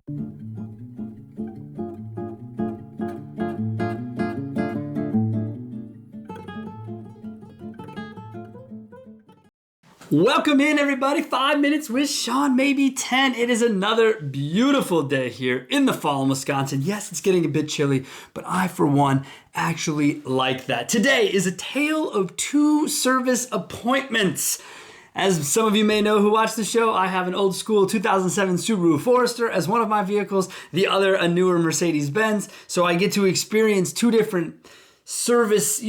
Welcome in, everybody. 5 minutes with Sean, maybe 10. It is another beautiful day here in the fall in Wisconsin. Yes, it's getting a bit chilly, but I, for one, actually like that. Today is a tale of two service appointments. As some of you may know who watch the show, I have an old school 2007 Subaru Forester as one of my vehicles, the other a newer Mercedes-Benz. So I get to experience two different service,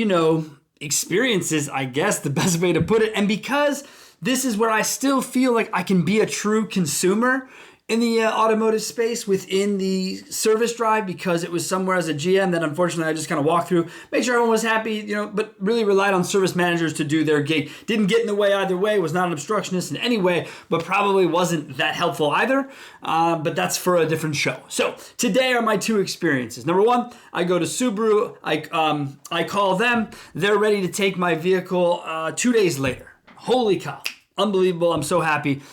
experiences, I guess, the best way to put it. And because this is where I still feel like I can be a true consumer in the automotive space within the service drive, because it was somewhere as a GM that unfortunately I just kind of walked through, made sure everyone was happy, but really relied on service managers to do their gig. Didn't get in the way either way, was not an obstructionist in any way, but probably wasn't that helpful either. But that's for a different show. So today are my two experiences. Number one, I go to Subaru, I call them, they're ready to take my vehicle 2 days later. Holy cow, unbelievable, I'm so happy.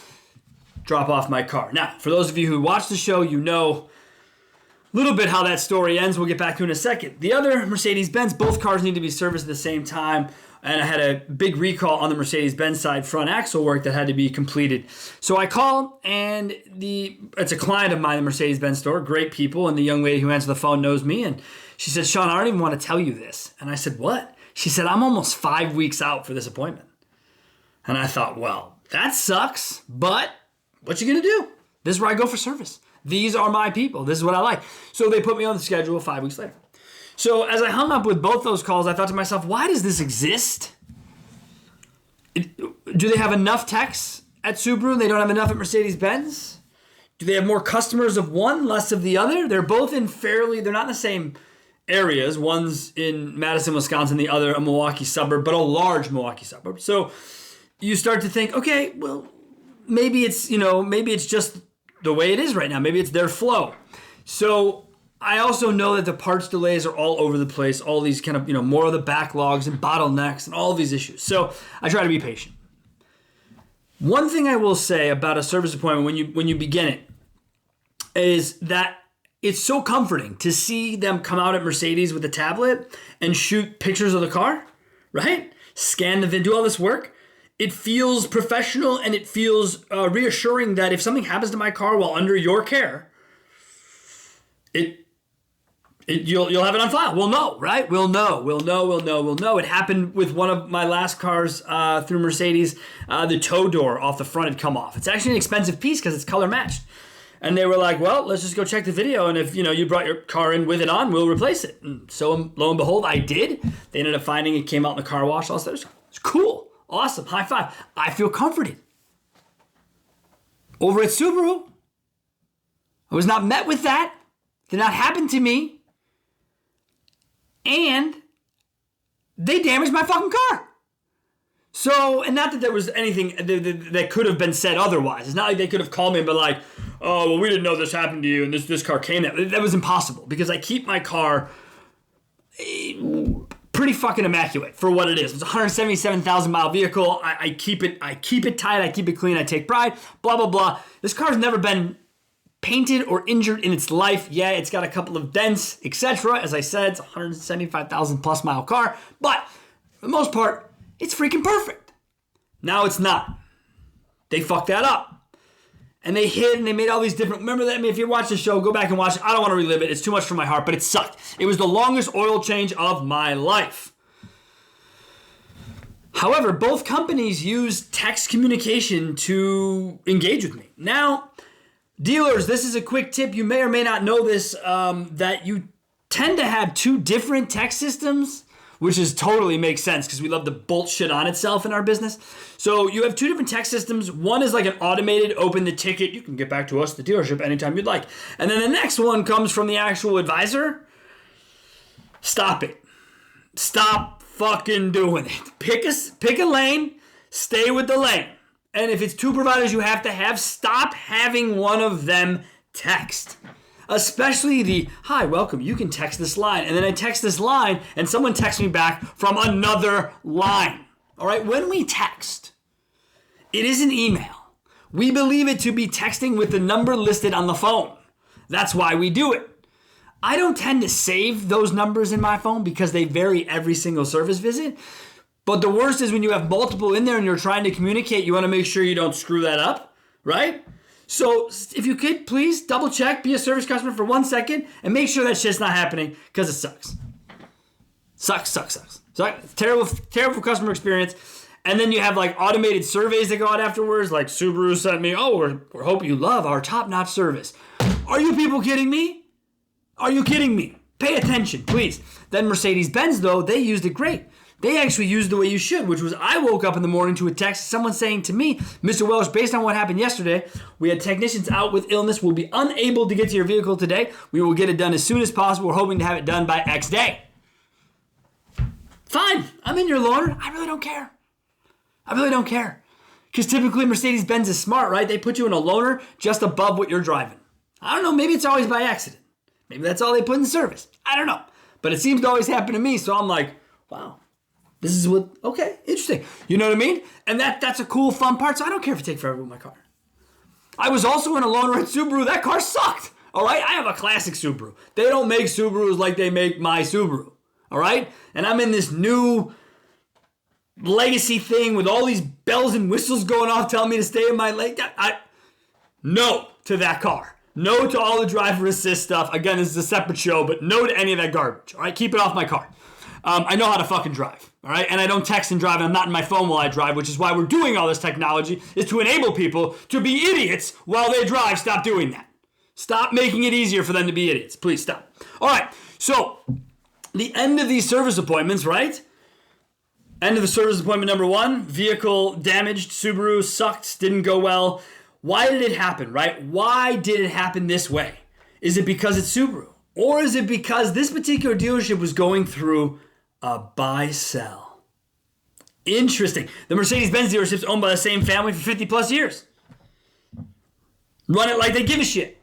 Drop off my car. Now, for those of you who watch the show, you know a little bit how that story ends. We'll get back to it in a second. The other Mercedes-Benz, both cars need to be serviced at the same time, and I had a big recall on the Mercedes-Benz side, front axle work that had to be completed. So I call, and it's a client of mine in the Mercedes-Benz store, great people, and the young lady who answered the phone knows me, and she said, Sean, I don't even want to tell you this. And I said, what? She said, I'm almost 5 weeks out for this appointment. And I thought, well, that sucks, but what you gonna do? This is where I go for service. These are my people. This is what I like. So they put me on the schedule 5 weeks later. So as I hung up with both those calls, I thought to myself, why does this exist? Do they have enough techs at Subaru and they don't have enough at Mercedes-Benz? Do they have more customers of one, less of the other? They're both they're not in the same areas. One's in Madison, Wisconsin, the other a Milwaukee suburb, but a large Milwaukee suburb. So you start to think, okay, well, maybe it's just the way it is right now. Maybe it's their flow. So I also know that the parts delays are all over the place, all these kind of, more of the backlogs and bottlenecks and all of these issues. So I try to be patient. One thing I will say about a service appointment when you begin it is that it's so comforting to see them come out at Mercedes with a tablet and shoot pictures of the car, right? Scan the video, do all this work. It feels professional, and it feels reassuring that if something happens to my car while under your care, you'll have it on file. We'll know, right? We'll know. It happened with one of my last cars through Mercedes. The tow door off the front had come off. It's actually an expensive piece because it's color matched. And they were like, well, let's just go check the video, and if you brought your car in with it on, we'll replace it. And so lo and behold, I did. They ended up finding it, came out in the car wash, all this other stuff. It's cool. Awesome. High five. I feel comforted. Over at Subaru, I was not met with that. Did not happen to me. And they damaged my fucking car. So, and not that there was anything that could have been said otherwise. It's not like they could have called me and been like, oh, well, we didn't know this happened to you and this car came out. That was impossible because I keep my car pretty fucking immaculate for what it is. It's a 177,000 mile vehicle. I keep it tight. I keep it clean. I take pride. Blah, blah, blah. This car's never been painted or injured in its life. Yeah, it's got a couple of dents, etc. As I said, it's a 175,000 plus mile car. But for the most part, it's freaking perfect. Now it's not. They fucked that up. And they hid and they made all these different... Remember that? I mean, if you watch the show, go back and watch it. I don't want to relive it. It's too much for my heart, but it sucked. It was the longest oil change of my life. However, both companies use text communication to engage with me. Now, dealers, this is a quick tip. You may or may not know this, that you tend to have two different text systems, which is totally makes sense because we love to bolt shit on itself in our business. So you have two different text systems. One is like an automated open the ticket. You can get back to us at the dealership anytime you'd like. And then the next one comes from the actual advisor. Stop it. Stop fucking doing it. Pick a lane. Stay with the lane. And if it's two providers you have to have, stop having one of them text. Especially the, hi, welcome, you can text this line. And then I text this line and someone texts me back from another line. All right, when we text, it isn't email. We believe it to be texting with the number listed on the phone. That's why we do it. I don't tend to save those numbers in my phone because they vary every single service visit. But the worst is when you have multiple in there and you're trying to communicate, you want to make sure you don't screw that up, right? So if you could, please double check, be a service customer for 1 second and make sure that shit's not happening because it sucks. Sucks. Terrible customer experience. And then you have like automated surveys that go out afterwards, like Subaru sent me, we're hoping you love our top-notch service. Are you people kidding me? Are you kidding me? Pay attention, please. Then Mercedes-Benz, though, they used it great. They actually used the way you should, which was I woke up in the morning to a text, someone saying to me, Mr. Welsh, based on what happened yesterday, we had technicians out with illness. We'll be unable to get to your vehicle today. We will get it done as soon as possible. We're hoping to have it done by X day. Fine. I'm in your loaner. I really don't care. Because typically Mercedes-Benz is smart, right? They put you in a loaner just above what you're driving. I don't know. Maybe it's always by accident. Maybe that's all they put in service. I don't know. But it seems to always happen to me. So I'm like, wow. This is okay, interesting. You know what I mean? And that's a cool, fun part, so I don't care if you take forever with my car. I was also in a loaner at Subaru. That car sucked, all right? I have a classic Subaru. They don't make Subarus like they make my Subaru, all right? And I'm in this new legacy thing with all these bells and whistles going off telling me to stay in my lane. No to that car. No to all the driver assist stuff. Again, this is a separate show, but no to any of that garbage, all right? Keep it off my car. I know how to fucking drive, all right? And I don't text and drive, and I'm not in my phone while I drive, which is why we're doing all this technology, is to enable people to be idiots while they drive. Stop doing that. Stop making it easier for them to be idiots. Please stop. All right, so the end of these service appointments, right? End of the service appointment number 1, vehicle damaged, Subaru sucked, didn't go well. Why did it happen, right? Why did it happen this way? Is it because it's Subaru? Or is it because this particular dealership was going through a buy-sell? Interesting. The Mercedes-Benz dealership's owned by the same family for 50 plus years. Run it like they give a shit.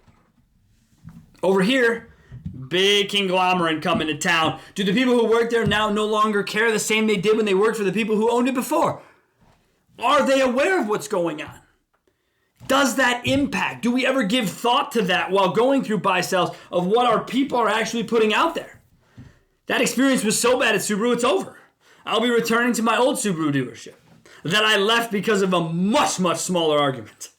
Over here, big conglomerate coming to town. Do the people who work there now no longer care the same they did when they worked for the people who owned it before? Are they aware of what's going on? Does that impact? Do we ever give thought to that while going through buy-sells of what our people are actually putting out there? That experience was so bad at Subaru, it's over. I'll be returning to my old Subaru dealership that I left because of a much, much smaller argument.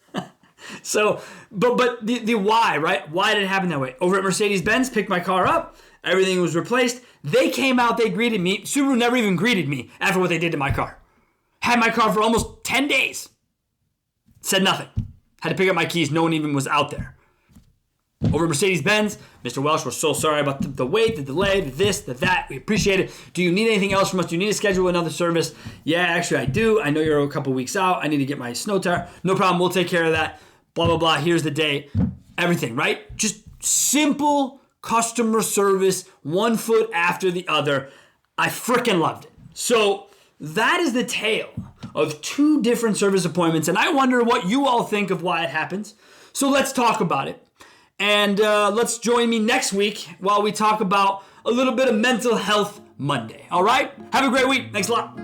So, but the why, right? Why did it happen that way? Over at Mercedes-Benz, picked my car up. Everything was replaced. They came out, they greeted me. Subaru never even greeted me after what they did to my car. Had my car for almost 10 days. Said nothing. Had to pick up my keys. No one even was out there. Over at Mercedes-Benz, Mr. Welsh, we're so sorry about the wait, the delay, the this, the that. We appreciate it. Do you need anything else from us? Do you need to schedule another service? Yeah, actually I do. I know you're a couple weeks out. I need to get my snow tire. No problem. We'll take care of that. Blah, blah, blah. Here's the date. Everything, right? Just simple customer service, one foot after the other. I freaking loved it. So that is the tale of 2 different service appointments, and I wonder what you all think of why it happens. So let's talk about it. And let's join me next week while we talk about a little bit of Mental Health Monday. All right? Have a great week. Thanks a lot.